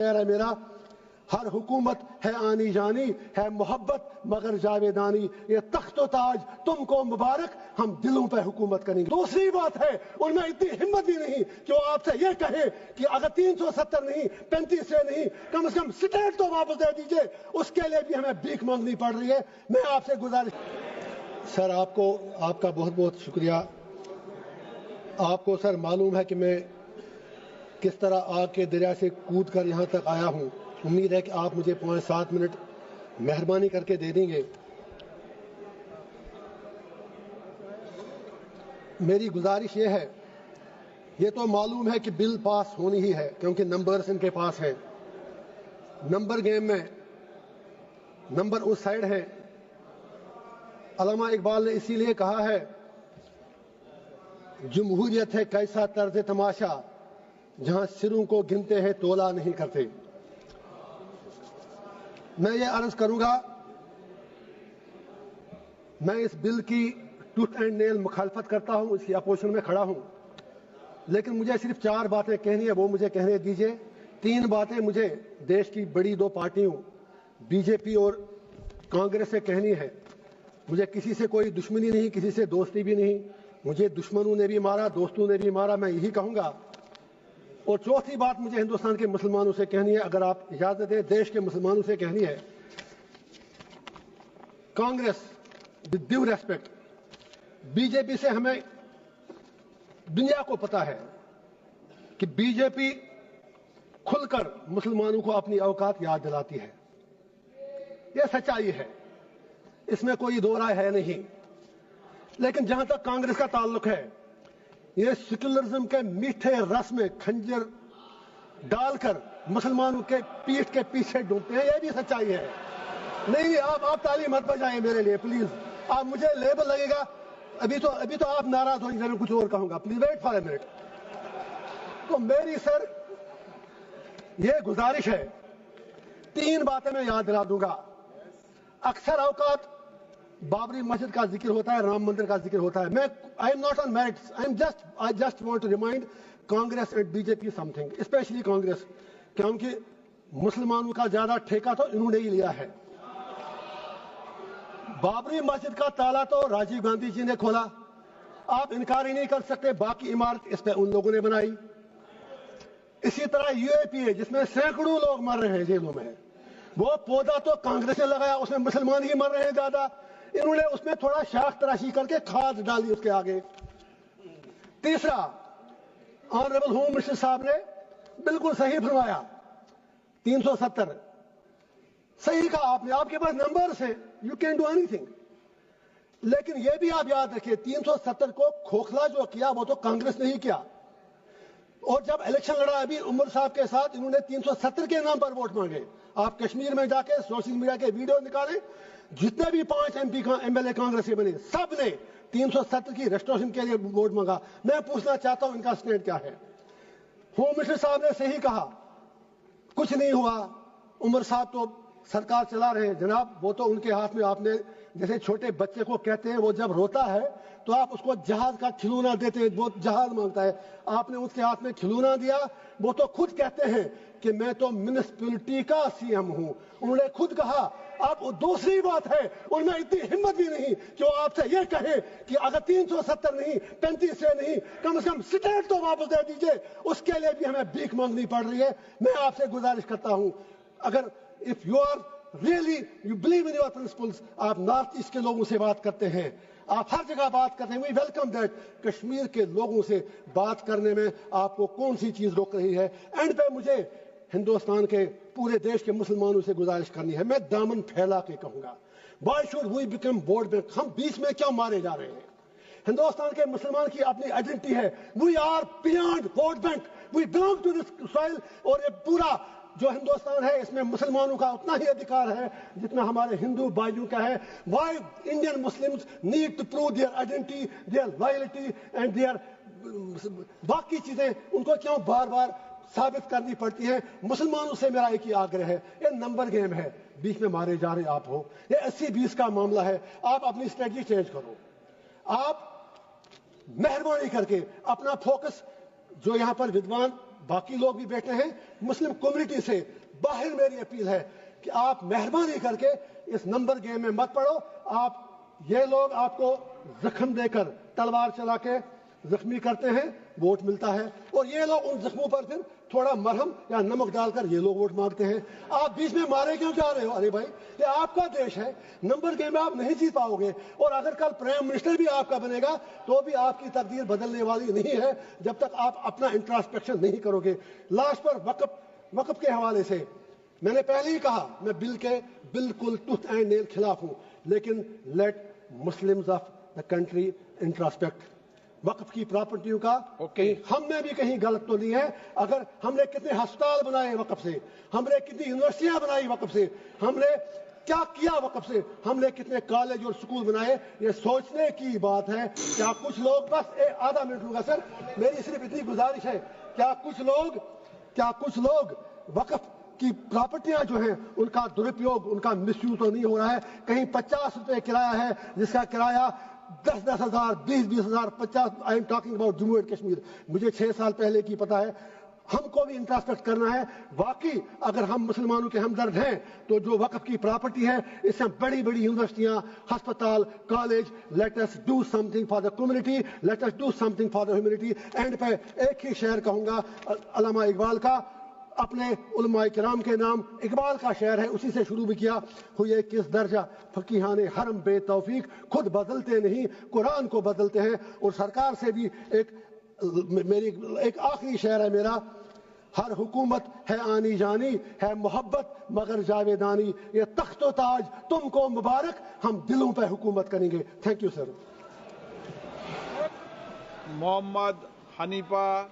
है मेरा, हर हुकूमत है आनी जानी, है मोहब्बत मगर जावेदानी, ये तख्तो ताज तुमको मुबारक, हम दिलों पे हुकूमत करेंगे। दूसरी बात है, उनमें इतनी हिम्मत भी नहीं कि वो आपसे ये कहे कि अगर 370 नहीं 35 से नहीं, कम से कम स्टेट तो वापस दे दीजिए, उसके लिए भी हमें भीख मांगनी पड़ रही है। मैं आपसे गुजारिश, सर आपका बहुत बहुत शुक्रिया। आपको सर मालूम है कि मैं किस तरह आग के दरिया से कूद कर यहाँ तक आया हूँ। उम्मीद है कि आप मुझे 5-7 मिनट मेहरबानी करके दे देंगे। मेरी गुजारिश ये है, ये तो मालूम है कि बिल पास होनी ही है क्योंकि नंबर्स इनके पास है। नंबर गेम में नंबर उस साइड है। अल्लामा इकबाल ने इसीलिए कहा है, जमहूरियत है कैसा तर्ज तमाशा, जहां सिरों को गिनते हैं तोला नहीं करते। मैं ये अर्ज करूंगा, मैं इस बिल की टूथ एंड नेल मुखालफत करता हूं, इसकी अपोजिशन में खड़ा हूं, लेकिन मुझे सिर्फ 4 बातें कहनी है, वो मुझे कहने दीजिए। 3 बातें मुझे देश की बड़ी 2 पार्टियों बीजेपी और कांग्रेस से कहनी है। मुझे किसी से कोई दुश्मनी नहीं, किसी से दोस्ती भी नहीं। मुझे दुश्मनों ने भी मारा, दोस्तों ने भी मारा, मैं यही कहूंगा। और चौथी बात मुझे हिंदुस्तान के मुसलमानों से कहनी है, अगर आप इजाजत दें, देश के मुसलमानों से कहनी है। Congress, with due respect, BJP से हमें दुनिया को पता है कि बीजेपी खुलकर मुसलमानों को अपनी औकात याद दिलाती है। यह सच्चाई है, इसमें कोई दो राय है नहीं। लेकिन जहां तक कांग्रेस का ताल्लुक है, ये सेक्युलरिज्म के मीठे रस में खंजर डालकर मुसलमानों के पीठ के पीछे डूबते हैं। यह भी सच्चाई है। नहीं, आप ताली मत बजाएं मेरे लिए प्लीज। आप मुझे लेबल लगेगा, अभी तो आप नाराज होंगे, मैं कुछ और कहूंगा। Please wait for a minute. तो मेरी सर ये गुजारिश है, 3 बातें मैं याद दिला दूंगा। अक्सर औकात बाबरी मस्जिद का जिक्र होता है, राम मंदिर का जिक्र होता है। मैं I am not on merits, I just want to remind Congress and BJP something, specially Congress, क्योंकि मुसलमानों का ज्यादा ठेका तो इन्होंने ही लिया है। बाबरी मस्जिद का ताला तो राजीव गांधी जी ने खोला, आप इनकार ही नहीं कर सकते। बाकी इमारत इस पे उन लोगों ने बनाई। इसी तरह यूएपीए, जिसमें सैकड़ों लोग मर रहे हैं जेलों में, वो पौधा तो कांग्रेस ने लगाया, उसमें मुसलमान ही मर रहे हैं ज्यादा। इन्होंने उसमें थोड़ा शाख तराशी करके खाद डाली उसके आगे। तीसरा, ऑनरेबल होम मिनिस्टर साहब ने बिल्कुल सही फरमाया, 370 सही कहा आपने, आपके पास नंबर्स हैं, यू कैन डू एनीथिंग। लेकिन यह भी आप याद रखिए, 370 को खोखला जो किया वो तो कांग्रेस ने ही किया। और जब इलेक्शन लड़ा अभी उमर साहब के साथ, इन्होंने 370 के नाम पर वोट मांगे। आप कश्मीर में जाके सोशल मीडिया के वीडियो निकालें, जितने भी 5 एमएलए कांग्रेस के बने, सब ने 370 की रेस्टोरेशन के लिए वोट मांगा। मैं पूछना चाहता हूं इनका स्टैंड क्या है। होम मिनिस्टर साहब ने सही कहा, कुछ नहीं हुआ, उमर साहब तो सरकार चला रहे हैं। जनाब, वो तो उनके हाथ में, आपने जैसे छोटे बच्चे को कहते हैं, वो जब रोता है तो आप उसको जहाज का खिलौना देते हैं, वो जहाज मांगता है, आपने उसके हाथ में खिलौना दिया। वो तो खुद कहते हैं कि मैं तो म्युनिसिपैलिटी का सीएम हूं, उन्होंने खुद कहा। अब दूसरी बात है, उनमें इतनी हिम्मत भी नहीं कि वो आपसे ये कहे कि अगर 370 नहीं 35 से नहीं, कम से कम स्टेट तो वापस दे दीजिए, उसके लिए भी हमें भीख मांगनी पड़ रही है। मैं आपसे गुजारिश करता हूं, अगर if you are really you believe in your principles, आप नॉर्थ ईस्ट के लोगों से बात करते हैं, आप हर जगह बात करते हैं, वी वेलकम दैट। कश्मीर के लोगों से बात करने में आपको कौन सी चीज रोक रही है? एंड पे मुझे हिंदुस्तान के पूरे देश के मुसलमानों से गुजारिश करनी है, मैं दामन फैला के कहूंगा, why should we become vote bank? हम बीच में क्यों मारे जा रहे हैं? हिंदुस्तान के मुसलमान की अपनी आइडेंटिटी है, we are beyond vote bank, we belong to this soil. और ये पूरा जो हिंदुस्तान है, इसमें मुसलमानों का उतना ही अधिकार है जितना हमारे हिंदू भाइयों का है। Why Indian Muslims need to prove their identity, their loyalty and their बाकी चीजें उनको क्यों बार बार साबित करनी पड़ती है? मुसलमानों से मेरा एक ही आग्रह है, ये नंबर गेम है, बीच में मारे जा रहे आप हो, ये 80-20 का मामला है। आप अपनी स्ट्रेटजी चेंज करो, आप मेहरबानी करके अपना फोकस जो यहां पर विद्वान باقی لوگ بھی بیٹھے ہیں, مسلم کمیونٹی سے باہر میری اپیل ہے کہ آپ مہربانی کر کے اس نمبر گیم میں مت پڑو. آپ یہ لوگ آپ کو زخم دے کر تلوار چلا کے زخمی کرتے ہیں, ووٹ ملتا ہے, اور یہ لوگ ان زخموں پر پھر تھوڑا مرہم یا نمک ڈال کر یہ لوگ ووٹ مانگتے ہیں. آپ بیچ میں مارے کیوں جا رہے ہو؟ ارے بھائی یہ آپ کا دیش ہے, نمبر گیم میں آپ نہیں جیت پاؤ گے, اور اگر کل پرائم منسٹر بھی آپ کا بنے گا تو بھی آپ کی تقدیر بدلنے والی نہیں ہے جب تک آپ اپنا انٹراسپیکشن نہیں کرو گے. لاسٹ پر وقف کے حوالے سے میں نے پہلے ہی کہا, میں بل کے بالکل ٹوتھ اینڈ نیل خلاف ہوں, لیکن let Muslims of the country introspect. وقف کی پراپرٹیوں کا ہم نے بھی کہیں غلط تو نہیں ہے. اگر ہم نے کتنے ہسپتال بنائے وقف سے, ہم نے کتنی یونیورسٹیاں بنائی وقف سے, ہم نے کیا کیا وقف سے, ہم نے کتنے کالج اور سکول بنائے, یہ سوچنے کی بات ہے. کیا کچھ لوگ, بس آدھا منٹ لوں گا سر, میری صرف اتنی گزارش ہے, کیا کچھ لوگ وقف کی پراپرٹیاں جو ہیں ان کا درپیوگ, ان کا مس یوز تو نہیں ہو رہا ہے؟ کہیں 50 روپے کرایہ ہے جس کا کرایہ 10,000 20,000 50. I am talking about Jammu and Kashmir. مجھے 6 سال پہلے کی پتا ہے. ہم کو بھی انٹراسپیکٹ کرنا ہے. واقعی اگر ہم مسلمانوں کے ہمدرد ہیں تو جو وقف کی پراپرٹی ہے اس سے بڑی بڑی یونیورسٹیاں, ہسپتال, college, let us do something for the community, let us do something for the humanity. And پہ ایک ہی شعر کہوں گا علامہ اقبال کا, اپنے علماء کرام کے نام. اقبال کا شعر ہے, اسی سے شروع بھی کیا. ہوئے کس درجہ فقیہان حرم بے توفیق, خود بدلتے نہیں قرآن کو بدلتے ہیں. اور سرکار سے بھی ایک آخری شعر ہے میرا, ہر حکومت ہے آنی جانی, ہے محبت مگر جاویدانی, یہ تخت و تاج تم کو مبارک, ہم دلوں پہ حکومت کریں گے. Thank you sir. Muhammad Hanifa